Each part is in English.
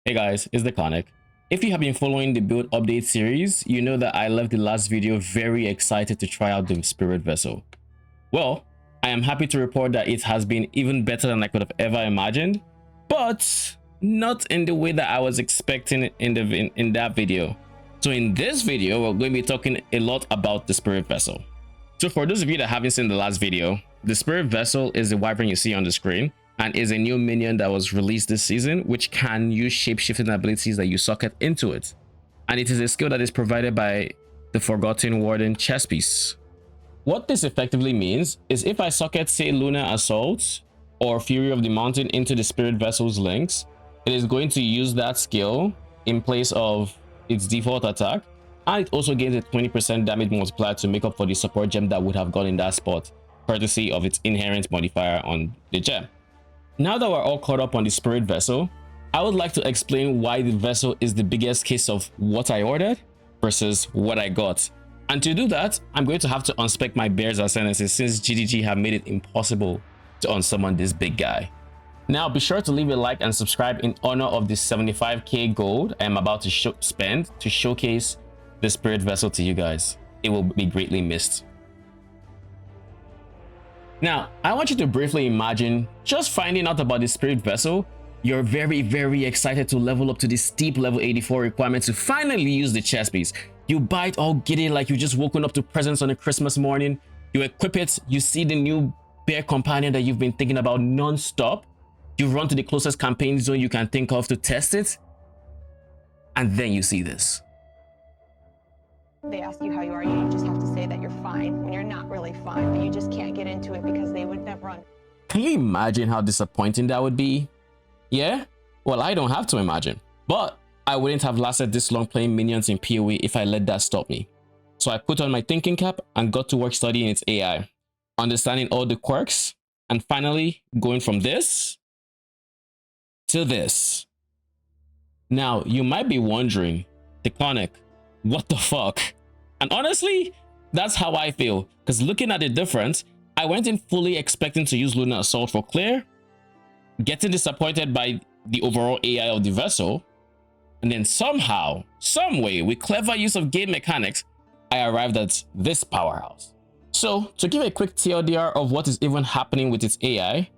Hey guys, it's the Conic. If you have been following the build update series, you know that I left the last video very excited to try out the Spirit Vessel. Well, I am happy to report that it has been even better than I could have ever imagined, but not in the way that I was expecting in that video. So in this video, we're going to be talking a lot about the Spirit Vessel. So for those of you that haven't seen the last video, the Spirit Vessel is the wyvern you see on the screen, and is a new minion that was released this season, which can use shape-shifting abilities that you socket into it. And it is a skill that is provided by the Forgotten Warden chess piece. What this effectively means is if I socket, say, Lunar Assault or Fury of the Mountain into the Spirit Vessel's links, it is going to use that skill in place of its default attack, and it also gains a 20% damage multiplier to make up for the support gem that would have gone in that spot, courtesy of its inherent modifier on the gem. Now that we're all caught up on the Spirit Vessel, I would like to explain why the Vessel is the biggest case of what I ordered versus what I got. And to do that, I'm going to have to unspec my Bears Ascendancy since GDG have made it impossible to unsummon this big guy. Now be sure to leave a like and subscribe in honor of the 75k gold I am about to spend to showcase the Spirit Vessel to you guys. It will be greatly missed. Now, I want you to briefly imagine just finding out about the Spirit Vessel. You're very excited to level up to this steep level 84 requirement to finally use the chess piece. You buy it all giddy like you just woken up to presents on a Christmas morning. You equip it, you see the new bear companion that you've been thinking about non-stop. You run to the closest campaign zone you can think of to test it. And then you see this. They ask you how you are, you just have to say that you're fine when you're not really fine, but you just can't get into it because they would never run. Can you imagine how disappointing that would be? Yeah? Well, I don't have to imagine, but I wouldn't have lasted this long playing minions in PoE if I let that stop me. So I put on my thinking cap and got to work studying its AI, understanding all the quirks, and finally going from this to this. Now, you might be wondering, Tectonic, what the fuck? And honestly, that's how I feel, because looking at the difference, I went in fully expecting to use Lunar Assault for clear, getting disappointed by the overall AI of the Vessel, and then somehow, someway, with clever use of game mechanics, I arrived at this powerhouse. So, to give a quick TLDR of what is even happening with its AI,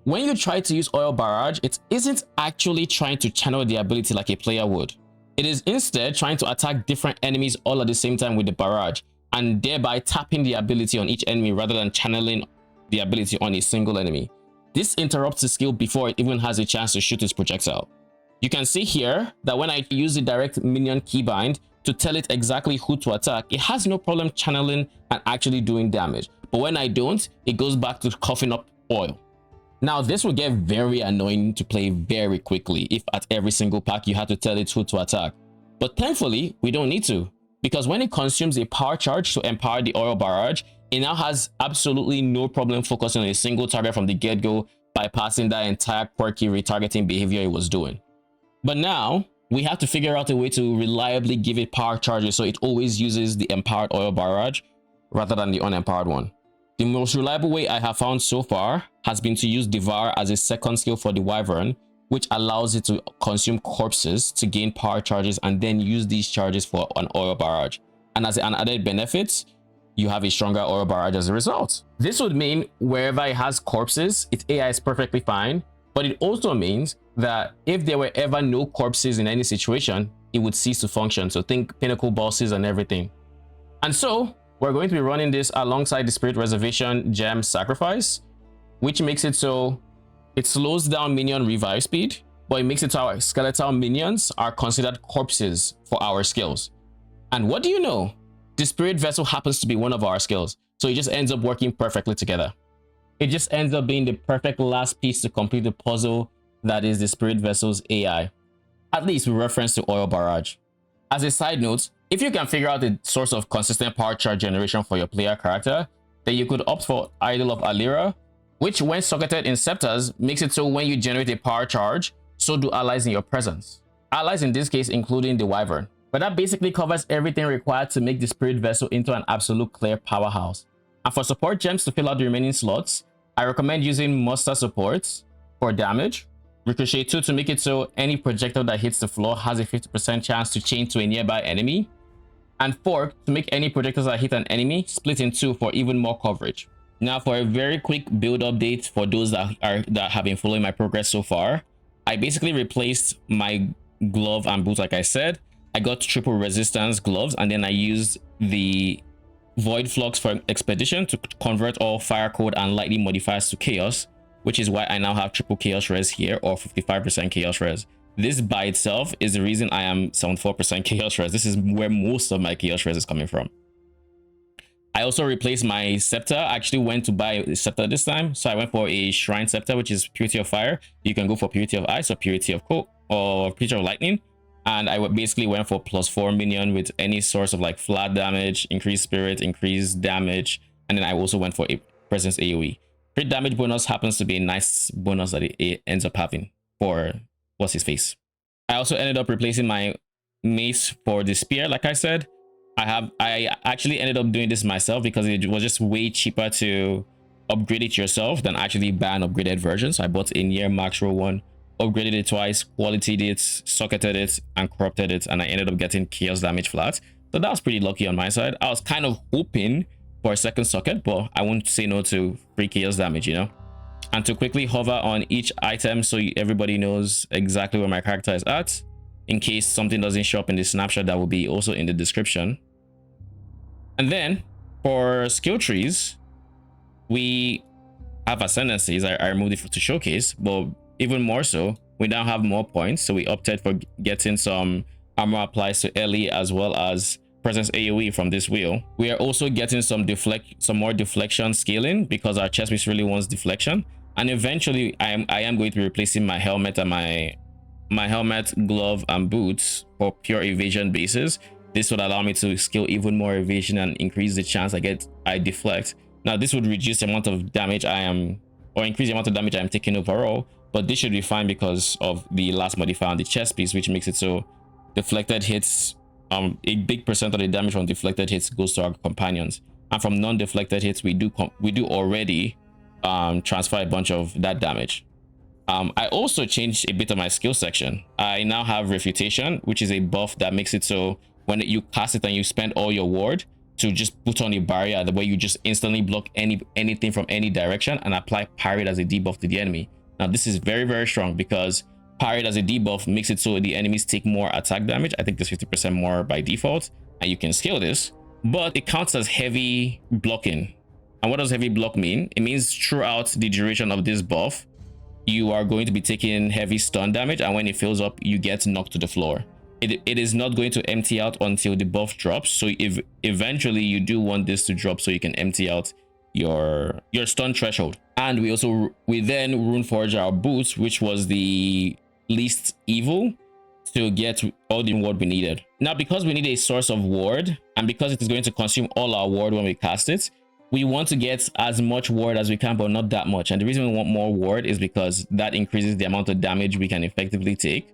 when you try to use Oil Barrage, it isn't actually trying to channel the ability like a player would. It is instead trying to attack different enemies all at the same time with the barrage, and thereby tapping the ability on each enemy rather than channeling the ability on a single enemy. This interrupts the skill before it even has a chance to shoot its projectile. You can see here that when I use the direct minion keybind to tell it exactly who to attack, it has no problem channeling and actually doing damage. But when I don't, it goes back to coughing up oil. Now, this will get very annoying to play very quickly if at every single pack you have to tell it who to attack. But thankfully, we don't need to, because when it consumes a power charge to empower the Oil Barrage, it now has absolutely no problem focusing on a single target from the get-go, bypassing that entire quirky retargeting behavior it was doing. But now, we have to figure out a way to reliably give it power charges so it always uses the empowered Oil Barrage rather than the unempowered one. The most reliable way I have found so far has been to use Devour as a second skill for the Wyvern, which allows it to consume corpses to gain power charges and then use these charges for an Oil Barrage. And as an added benefit, you have a stronger Oil Barrage as a result. This would mean wherever it has corpses, its AI is perfectly fine, but it also means that if there were ever no corpses in any situation, it would cease to function. So think pinnacle bosses and everything. And so, we're going to be running this alongside the Spirit Reservation Gem Sacrifice, which makes it so it slows down minion revive speed, but it makes it so our skeletal minions are considered corpses for our skills. And what do you know? The Spirit Vessel happens to be one of our skills, so it just ends up working perfectly together. It just ends up being the perfect last piece to complete the puzzle that is the Spirit Vessel's AI, at least with reference to Oil Barrage. As a side note, if you can figure out the source of consistent power charge generation for your player character, then you could opt for Idol of Alira, which when socketed in scepters makes it so when you generate a power charge, so do allies in your presence. Allies in this case including the Wyvern. But that basically covers everything required to make the Spirit Vessel into an absolute clear powerhouse. And for support gems to fill out the remaining slots, I recommend using Muster Supports for damage, Ricochet 2 to make it so any projectile that hits the floor has a 50% chance to chain to a nearby enemy. And Fork to make any projectiles that hit an enemy split in two for even more coverage. Now, for a very quick build update for those that have been following my progress so far, I basically replaced my glove and boot. Like I said, I got triple resistance gloves, and then I used the Void Flux for Expedition to convert all fire code and lightning modifiers to chaos, which is why I now have triple chaos res here, or 55% chaos res. This by itself is the reason I am 74% chaos res. This is where most of my chaos res is coming from. I also replaced my scepter. I actually went to buy a scepter this time, so I went for a shrine scepter, which is purity of fire. You can go for purity of ice or purity of cold or purity of lightning. And I basically went for +4 minion with any source of like flat damage, increased spirit, increased damage, and then I also went for a presence AoE. Crit damage bonus happens to be a nice bonus that it ends up having for what's his face. I also ended up replacing my mace for the spear. Like I said, I actually ended up doing this myself because it was just way cheaper to upgrade it yourself than actually buy an upgraded version. So I bought a near max row one, upgraded it twice, qualityed it, socketed it, and corrupted it, and I ended up getting chaos damage flat. So that was pretty lucky on my side. I was kind of hoping for a second socket, but I won't say no to free chaos damage, you know. And to quickly hover on each item so everybody knows exactly where my character is at, in case something doesn't show up in the snapshot, that will be also in the description. And then for skill trees, we have ascendancies. I removed it to showcase, but even more so, we now have more points. So we opted for getting some armor applies to Ellie as well as presence AoE from this wheel. We are also getting some more deflection scaling because our chest piece really wants deflection. And eventually I am going to be replacing my helmet and my helmet, glove, and boots for pure evasion bases. This would allow me to scale even more evasion and increase the chance I deflect. Now this would reduce the amount of damage increase the amount of damage I am taking overall, but this should be fine because of the last modifier on the chest piece, which makes it so deflected hits, a big percent of the damage from deflected hits goes to our companions, and from non-deflected hits we do already transfer a bunch of that damage. I also changed a bit of my skill section. I now have Refutation, which is a buff that makes it so when you cast it and you spend all your ward to just put on a barrier, the way you just instantly block anything from any direction and apply Parry as a debuff to the enemy. Now this is very, very strong because Parry as a debuff makes it so the enemies take more attack damage. I think there's 50% more by default, and you can scale this, but it counts as heavy blocking. And what does heavy block mean? It means throughout the duration of this buff, you are going to be taking heavy stun damage, and when it fills up, you get knocked to the floor. It is not going to empty out until the buff drops. So if eventually you do want this to drop so you can empty out your stun threshold. And we then runeforge our boots, which was the least evil, to get all the ward we needed. Now because we need a source of ward, and because it is going to consume all our ward when we cast it, we want to get as much ward as we can, but not that much. And the reason we want more ward is because that increases the amount of damage we can effectively take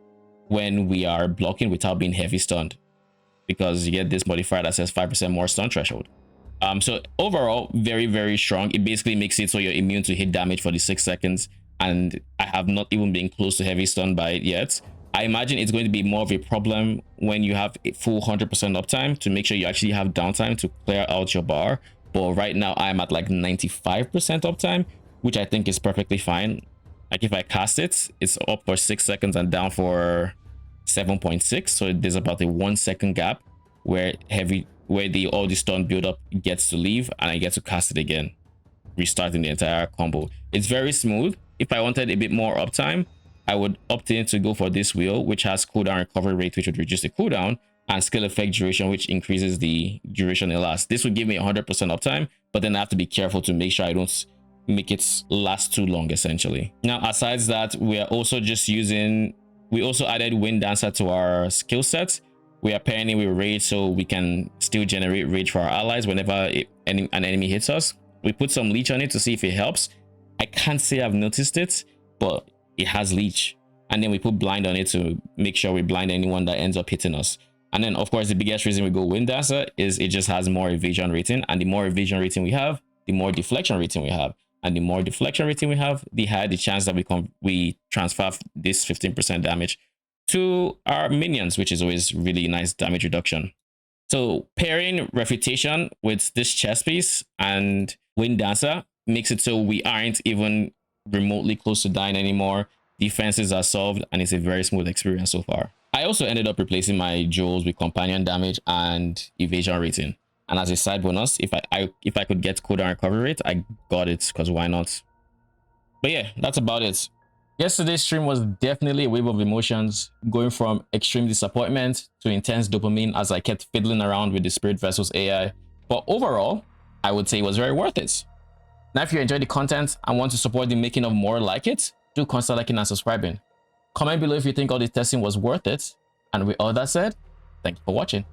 when we are blocking without being heavy stunned, because you get this modifier that says 5% more stun threshold. So overall, very, very strong. It basically makes it so you're immune to hit damage for the 6 seconds, and I have not even been close to heavy stun by it yet. I imagine it's going to be more of a problem when you have a full 100% uptime to make sure you actually have downtime to clear out your bar. But right now I'm at like 95% uptime, which I think is perfectly fine. Like if I cast it, it's up for 6 seconds and down for 7.6. So there's about a 1 second gap where all the stun buildup gets to leave, and I get to cast it again, restarting the entire combo. It's very smooth. If I wanted a bit more uptime, I would opt in to go for this wheel, which has cooldown recovery rate, which would reduce the cooldown, and skill effect duration, which increases the duration it lasts. This would give me 100% uptime, but then I have to be careful to make sure I don't make it last too long, essentially. Now, aside that, we are also we also added Wind Dancer to our skill set. We are pairing it with Rage, so we can still generate Rage for our allies whenever an enemy hits us. We put some Leech on it to see if it helps. I can't say I've noticed it, but it has Leech. And then we put Blind on it to make sure we blind anyone that ends up hitting us. And then, of course, the biggest reason we go Wind Dancer is it just has more evasion rating. And the more evasion rating we have, the more deflection rating we have. and the more deflection rating we have, the higher the chance that we transfer this 15% damage to our minions, which is always really nice damage reduction. So pairing Refutation with this chess piece and Wind Dancer makes it so we aren't even remotely close to dying anymore. Defenses are solved, and it's a very smooth experience so far. I also ended up replacing my jewels with companion damage and evasion rating. And as a side bonus, if I could get cooldown recovery rate, I got it, because why not? But yeah, that's about it. Yesterday's stream was definitely a wave of emotions, going from extreme disappointment to intense dopamine as I kept fiddling around with the Spirit Vessels AI. But overall, I would say it was very worth it. Now, if you enjoyed the content and want to support the making of more like it, do consider liking and subscribing. Comment below if you think all the testing was worth it. And with all that said, thank you for watching.